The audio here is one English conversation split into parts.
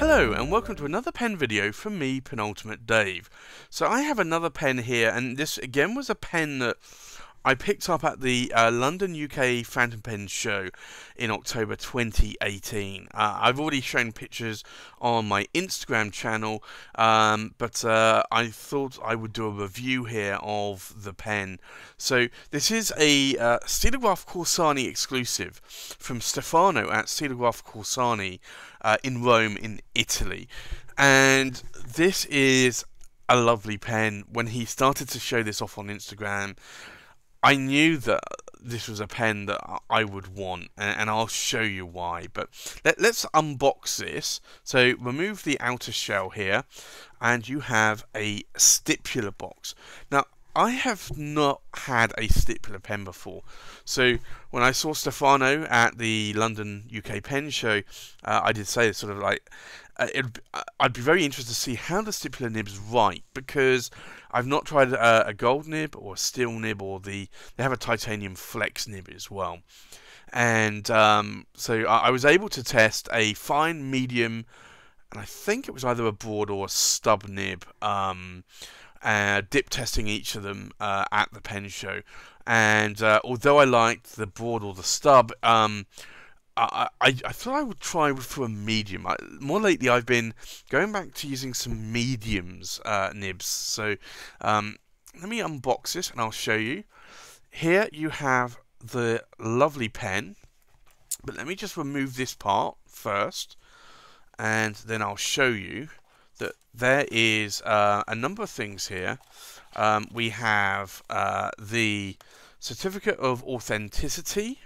Hello and welcome to another pen video from me, Penultimate Dave. So I have another pen here, and this again was a pen that I picked up at the London UK Phantom Pen Show in October 2018. I've already shown pictures on my Instagram channel, but I thought I would do a review here of the pen. So this is a Stilograph Corsani exclusive from Stefano at Stilograph Corsani in Rome in Italy. And this is a lovely pen. When he started to show this off on Instagram, I knew that this was a pen that I would want, and I'll show you why. But let's unbox this. So remove the outer shell here, and you have a stipular box. Now, I have not had a stipular pen before, so when I saw Stefano at the London UK Pen Show, I did say sort of like I'd be very interested to see how the stipular nibs write, because I've not tried a gold nib or a steel nib, or they have a titanium flex nib as well. And so I was able to test a fine, medium, and I think it was either a broad or a stub nib, dip testing each of them at the pen show. And although I liked the broad or the stub, I thought I would try for a medium. More lately, I've been going back to using some mediums nibs. So let me unbox this and I'll show you. Here you have the lovely pen, but let me just remove this part first, and then I'll show you that there is a number of things here. We have the certificate of authenticity,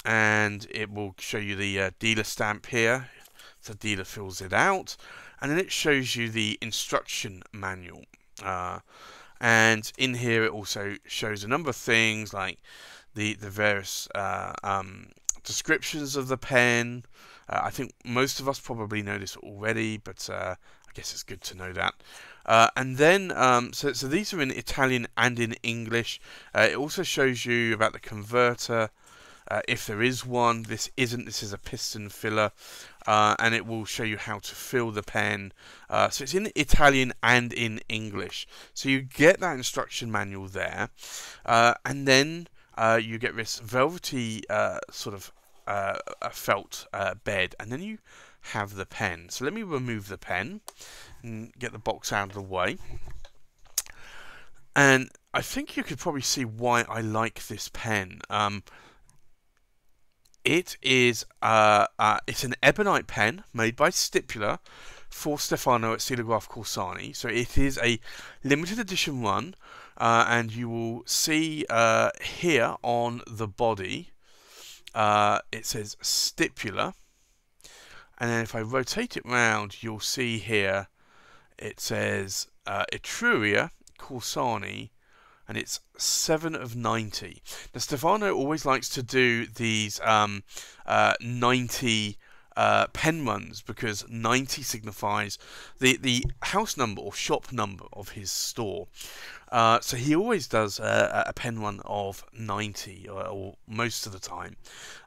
and it will show you the dealer stamp here. The dealer fills it out, and then it shows you the instruction manual. And in here it also shows a number of things like the various descriptions of the pen. I think most of us probably know this already, but I guess it's good to know that. And then, so these are in Italian and in English. It also shows you about the converter, if there is one. This is a piston filler, and it will show you how to fill the pen. So it's in Italian and in English. So you get that instruction manual there, and then you get this velvety sort of a felt bed, and then you have the pen. So let me remove the pen and get the box out of the way. And I think you could probably see why I like this pen. It's an ebonite pen made by Stipular for Stefano at Stilograph Corsani. So it is a limited edition one, and you will see here on the body it says Stipular, and then if I rotate it round, you'll see here it says Etruria Corsani, and it's 7 of 90. Now, Stefano always likes to do these 90 pen runs, because 90 signifies the house number or shop number of his store. So he always does a pen run of 90, or most of the time.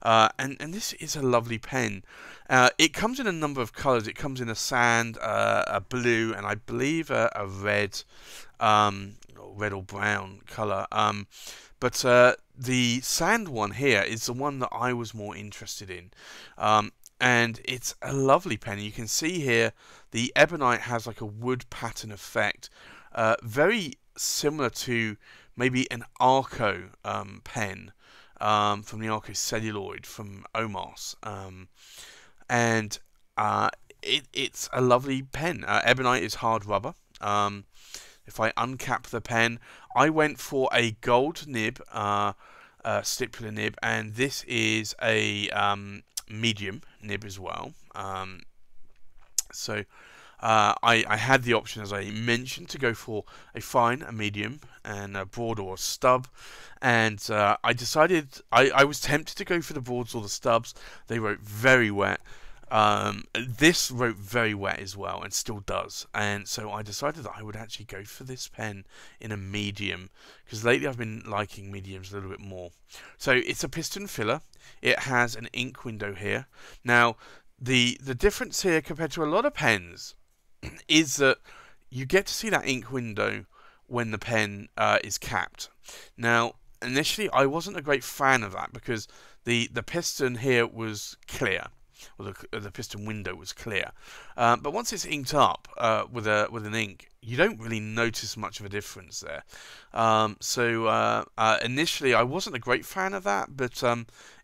And this is a lovely pen. It comes in a number of colours. It comes in a sand, a blue, and I believe a red. Red or brown colour, but the sand one here is the one that I was more interested in, and it's a lovely pen. You can see here the ebonite has like a wood pattern effect, very similar to maybe an Arco pen from the Arco celluloid from Omos, and it's a lovely pen. Ebonite is hard rubber. If I uncap the pen, I went for a gold nib, stipular nib, and this is a medium nib as well. So I had the option, as I mentioned, to go for a fine, a medium, and a broad or a stub. And I decided I was tempted to go for the broads or the stubs. They wrote very wet. This wrote very wet as well, and still does, and so I decided that I would actually go for this pen in a medium, because lately I've been liking mediums a little bit more. So it's a piston filler. It has an ink window here. Now, the difference here compared to a lot of pens is that you get to see that ink window when the pen is capped. Now, initially, I wasn't a great fan of that because the piston here was clear, or the piston window was clear. But once it's inked up with an ink, you don't really notice much of a difference there. Initially, I wasn't a great fan of that, but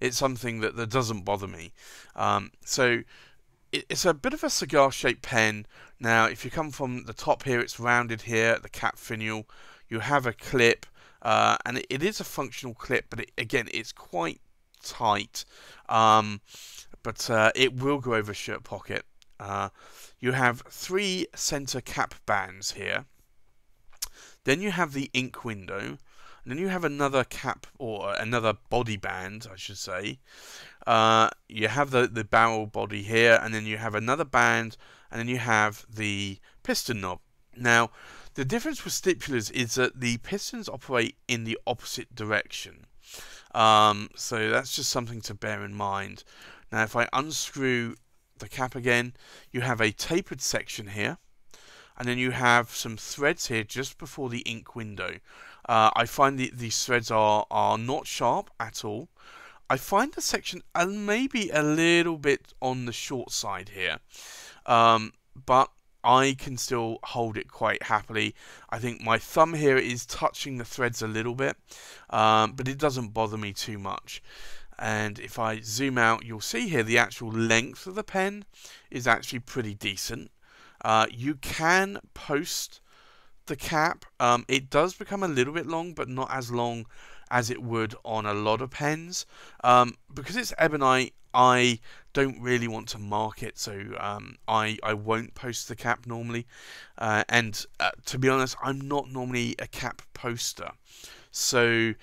it's something that doesn't bother me. It's a bit of a cigar-shaped pen. Now, if you come from the top here, it's rounded here at the cap finial. You have a clip, and it is a functional clip, but again, it's quite tight. But it will go over a shirt pocket. You have 3 center cap bands here. Then you have the ink window, and then you have another cap, or another body band, I should say. You have the barrel body here, and then you have another band, and then you have the piston knob. Now, the difference with stipulars is that the pistons operate in the opposite direction. So that's just something to bear in mind. Now, if I unscrew the cap again, you have a tapered section here, and then you have some threads here just before the ink window. I find these threads are not sharp at all. I find the section maybe a little bit on the short side here, but I can still hold it quite happily. I think my thumb here is touching the threads a little bit, but it doesn't bother me too much. And if I zoom out, you'll see here the actual length of the pen is actually pretty decent. You can post the cap. It does become a little bit long, but not as long as it would on a lot of pens. Because it's ebonite, I don't really want to mark it, so I won't post the cap normally. And to be honest, I'm not normally a cap poster. So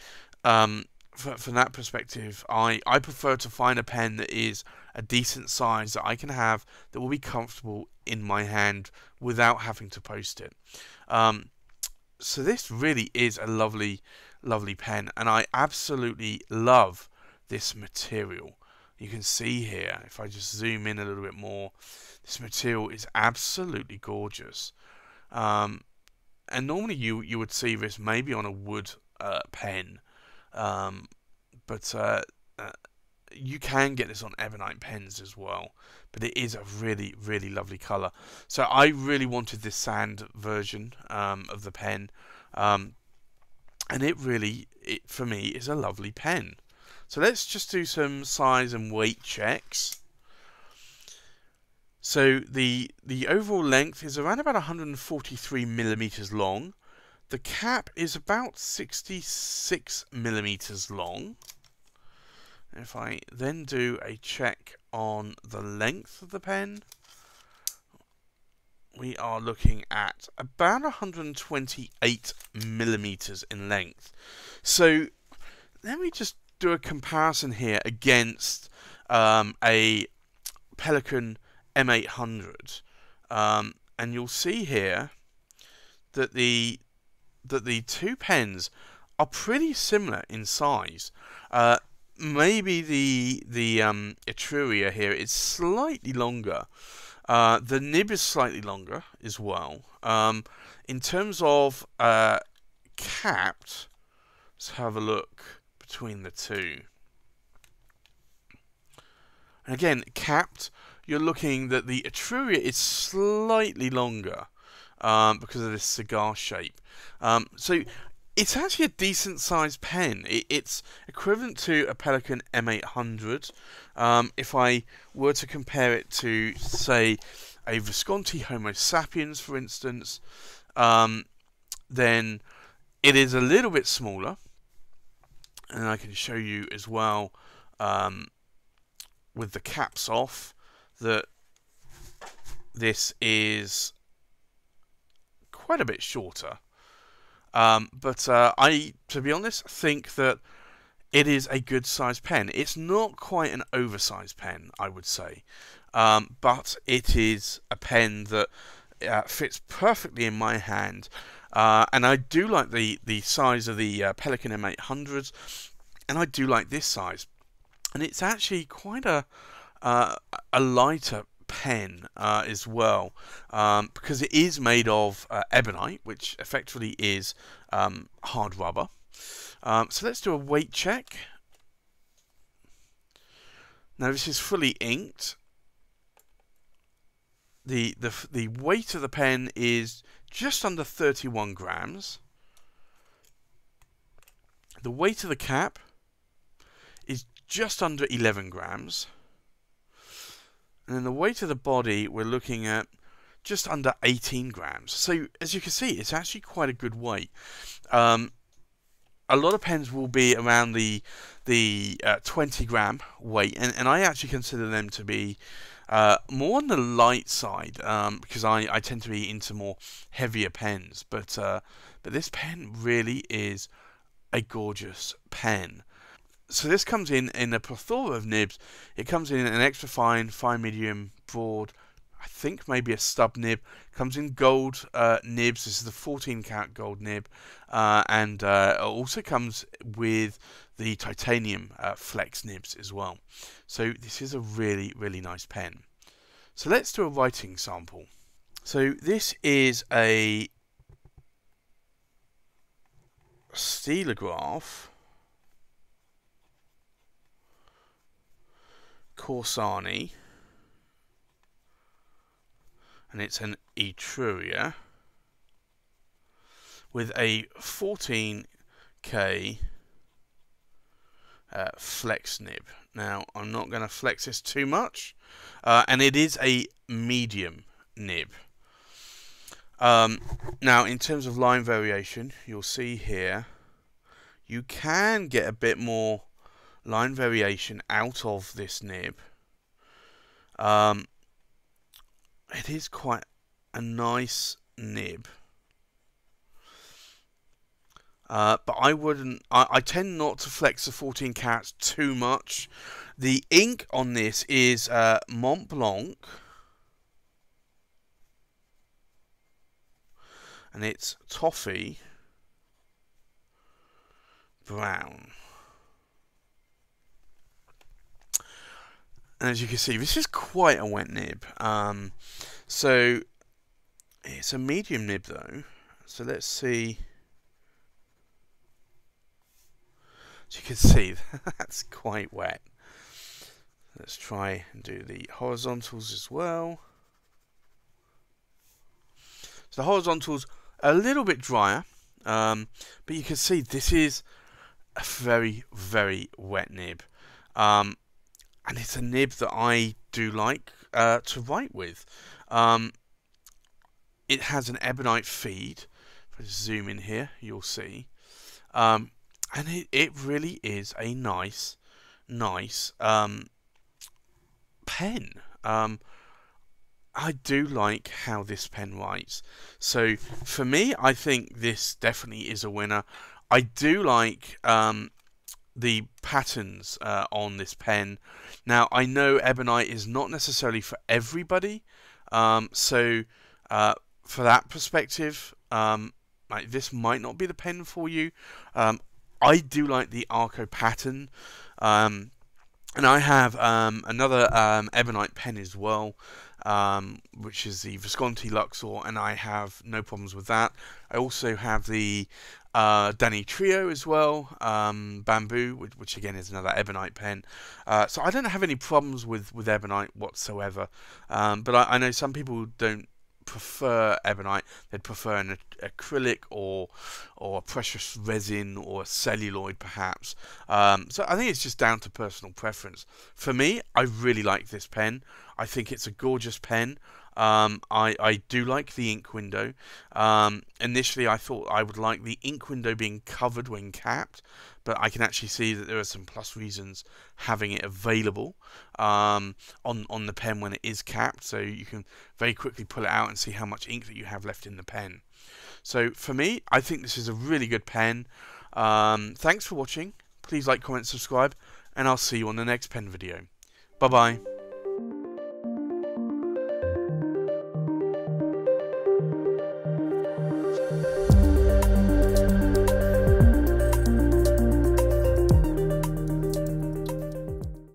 from that perspective, I prefer to find a pen that is a decent size that I can have, that will be comfortable in my hand without having to post it. So this really is a lovely pen, and I absolutely love this material. You can see here, if I just zoom in a little bit more, this material is absolutely gorgeous. And normally you would see this maybe on a wood pen, but you can get this on ebonite pens as well. But it is a really lovely colour. So I really wanted this sand version of the pen, and it for me is a lovely pen. So let's just do some size and weight checks. So the overall length is around about 143 millimeters long. The cap is about 66 millimeters long. If I then do a check on the length of the pen, we are looking at about 128 millimeters in length. So let me just do a comparison here against a Pelikan M800, and you'll see here that the two pens are pretty similar in size. Maybe the Etruria here is slightly longer. The nib is slightly longer as well. In terms of capped, let's have a look between the two. And again, capped, you're looking that the Etruria is slightly longer because of this cigar shape. So it's actually a decent sized pen. It's equivalent to a Pelikan M800. If I were to compare it to, say, a Visconti Homo sapiens, for instance, then it is a little bit smaller. And I can show you as well, with the caps off, that this is quite a bit shorter. But I, to be honest, think that it is a good sized pen. It's not quite an oversized pen, I would say, but it is a pen that fits perfectly in my hand. And I do like the size of the Pelikan M800s, and I do like this size. And it's actually quite a a lighter pen as well, because it is made of ebonite, which effectively is hard rubber. So let's do a weight check. Now this is fully inked. The weight of the pen is just under 31 grams. The weight of the cap is just under 11 grams. And then the weight of the body, we're looking at just under 18 grams. So as you can see, it's actually quite a good weight. A lot of pens will be around the 20 gram weight, and I actually consider them to be more on the light side, because I tend to be into more heavier pens. But this pen really is a gorgeous pen. So this comes in a plethora of nibs. It comes in an extra fine, fine medium, broad, I think maybe a stub nib. Comes in gold nibs. This is the 14 karat gold nib, and it also comes with the titanium flex nibs as well. So this is a really, really nice pen. So let's do a writing sample. So this is a Stilograph Corsani, and it's an Etruria with a 14K flex nib. Now I'm not going to flex this too much, and it is a medium nib. Now in terms of line variation, you'll see here you can get a bit more line variation out of this nib. It is quite a nice nib, but I tend not to flex the 14 carats too much. The ink on this is Mont Blanc, and it's toffee brown. And as you can see, this is quite a wet nib. So it's a medium nib though. So let's see. As you can see, that's quite wet. Let's try and do the horizontals as well. So the horizontals are a little bit drier, but you can see this is a very, very wet nib. And it's a nib that I do like to write with. It has an ebonite feed. If I just zoom in here, you'll see. And it really is a nice pen. I do like how this pen writes. So for me, I think this definitely is a winner. I do like the patterns on this pen. Now I know ebonite is not necessarily for everybody, so for that perspective, like this might not be the pen for you. I do like the Arco pattern, and I have another ebonite pen as well, which is the Visconti Luxor, and I have no problems with that. I also have the Danny Trio as well, Bamboo, which again is another ebonite pen. So I don't have any problems with ebonite whatsoever. But I know some people don't prefer ebonite. They'd prefer an acrylic or a precious resin or a celluloid perhaps. So I think it's just down to personal preference. For me, I really like this pen. I think it's a gorgeous pen. I do like the ink window. Initially I thought I would like the ink window being covered when capped, but I can actually see that there are some plus reasons having it available on the pen when it is capped, so you can very quickly pull it out and see how much ink that you have left in the pen. So for me, I think this is a really good pen. Thanks for watching. Please like, comment, subscribe, and I'll see you on the next pen video. Bye bye.